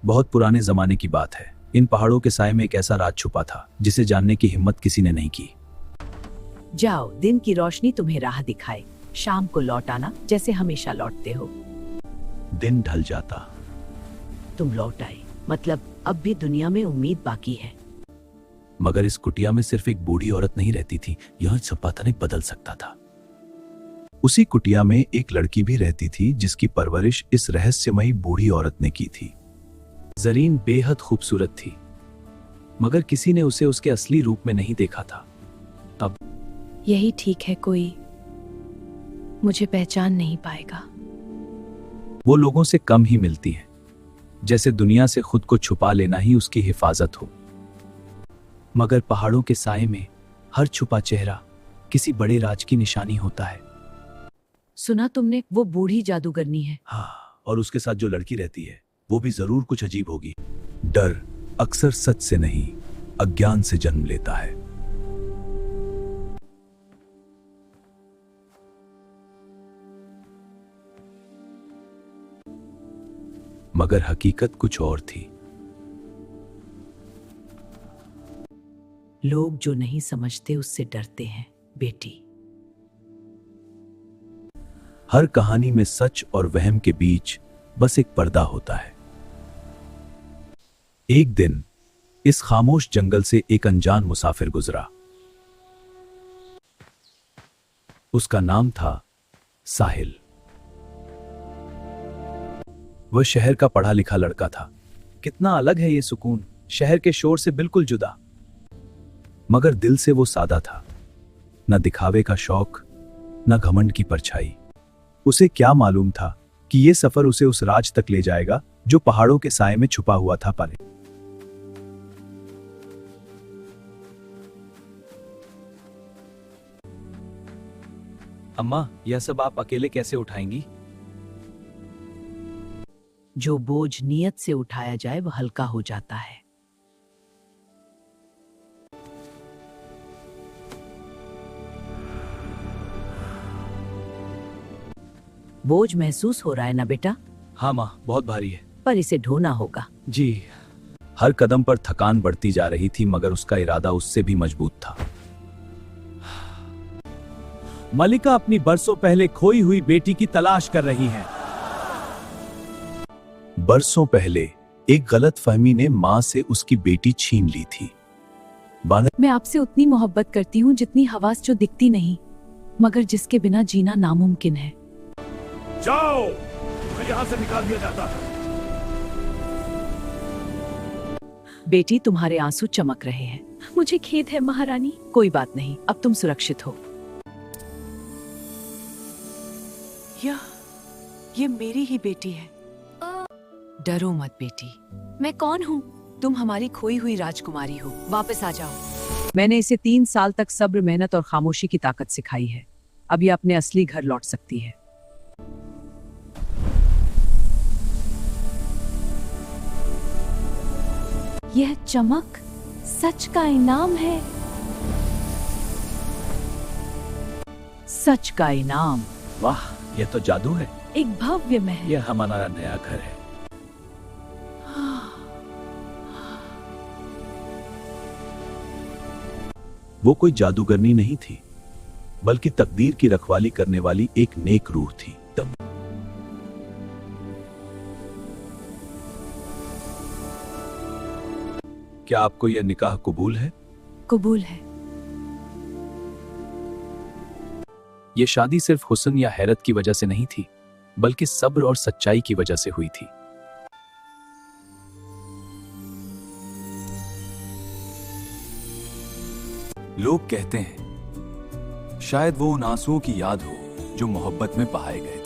बहुत पुराने जमाने की बात है। इन पहाड़ों के साए में एक ऐसा राज छुपा था जिसे जानने की हिम्मत किसी ने नहीं की। जाओ, दिन की रोशनी तुम्हें राह दिखाए। शाम को लौट आना जैसे हमेशा लौटते हो। दिन ढल जाता। तुम लौट आए, मतलब अब भी दुनिया में उम्मीद बाकी है। मगर इस कुटिया में सिर्फ एक बूढ़ी औरत नहीं रहती थी, यह सब पता नहीं बदल सकता था। उसी कुटिया में एक लड़की भी रहती थी जिसकी परवरिश इस रहस्यमयी बूढ़ी औरत ने की थी। जरीन बेहद खूबसूरत थी, मगर किसी ने उसे उसके असली रूप में नहीं देखा था। अब यही ठीक है, कोई मुझे पहचान नहीं पाएगा। वो लोगों से कम ही मिलती है, जैसे दुनिया से खुद को छुपा लेना ही उसकी हिफाजत हो। मगर पहाड़ों के साए में हर छुपा चेहरा किसी बड़े राज की निशानी होता है। सुना तुमने, वो बूढ़ी जादूगरनी है। हाँ, और उसके साथ जो लड़की रहती है वो भी जरूर कुछ अजीब होगी। डर अक्सर सच से नहीं, अज्ञान से जन्म लेता है। मगर हकीकत कुछ और थी। लोग जो नहीं समझते उससे डरते हैं, बेटी। हर कहानी में सच और वहम के बीच बस एक पर्दा होता है। एक दिन इस खामोश जंगल से एक अनजान मुसाफिर गुजरा। उसका नाम था साहिल। वह शहर का पढ़ा लिखा लड़का था। कितना अलग है ये सुकून, शहर के शोर से बिल्कुल जुदा। मगर दिल से वो सादा था, न दिखावे का शौक, न घमंड की परछाई। उसे क्या मालूम था कि ये सफर उसे उस राज तक ले जाएगा जो पहाड़ों के साए में छुपा हुआ था। परे अम्मा, यह सब आप अकेले कैसे उठाएंगी? जो बोझ नियत से उठाया जाए वह हल्का हो जाता है। बोझ महसूस हो रहा है ना बेटा? हाँ माँ, बहुत भारी है। पर इसे ढोना होगा। जी। हर कदम पर थकान बढ़ती जा रही थी, मगर उसका इरादा उससे भी मजबूत था। मलिका अपनी बरसों पहले खोई हुई बेटी की तलाश कर रही हैं। बरसों पहले एक गलतफहमी ने मां से उसकी बेटी छीन ली थी। मैं आपसे उतनी मोहब्बत करती हूँ जितनी हवास जो दिखती नहीं, मगर जिसके बिना जीना नामुमकिन है। जाओ, मैं यहाँ से निकाल दिया जाता। बेटी, तुम्हारे आंसू चमक रहे हैं। मुझे खेद है महारानी। कोई बात नहीं, अब तुम सुरक्षित हो। ये मेरी ही बेटी है। डरो मत बेटी। मैं कौन हूँ? तुम हमारी खोई हुई राजकुमारी हो। वापस आ जाओ। मैंने इसे 3 साल तक सब्र, मेहनत और खामोशी की ताकत सिखाई है। अब ये अपने असली घर लौट सकती है। यह चमक सच का इनाम है। सच का इनाम। वाह, यह तो जादू है। एक भव्य महल। यह हमारा नया घर है। वो कोई जादूगरनी नहीं थी, बल्कि तकदीर की रखवाली करने वाली एक नेक रूह थी। क्या आपको यह निकाह कबूल है? कबूल है। यह शादी सिर्फ हुस्न या हैरत की वजह से नहीं थी, बल्कि सब्र और सच्चाई की वजह से हुई थी। लोग कहते हैं शायद वो उन आंसुओं की याद हो जो मोहब्बत में बहाए गए।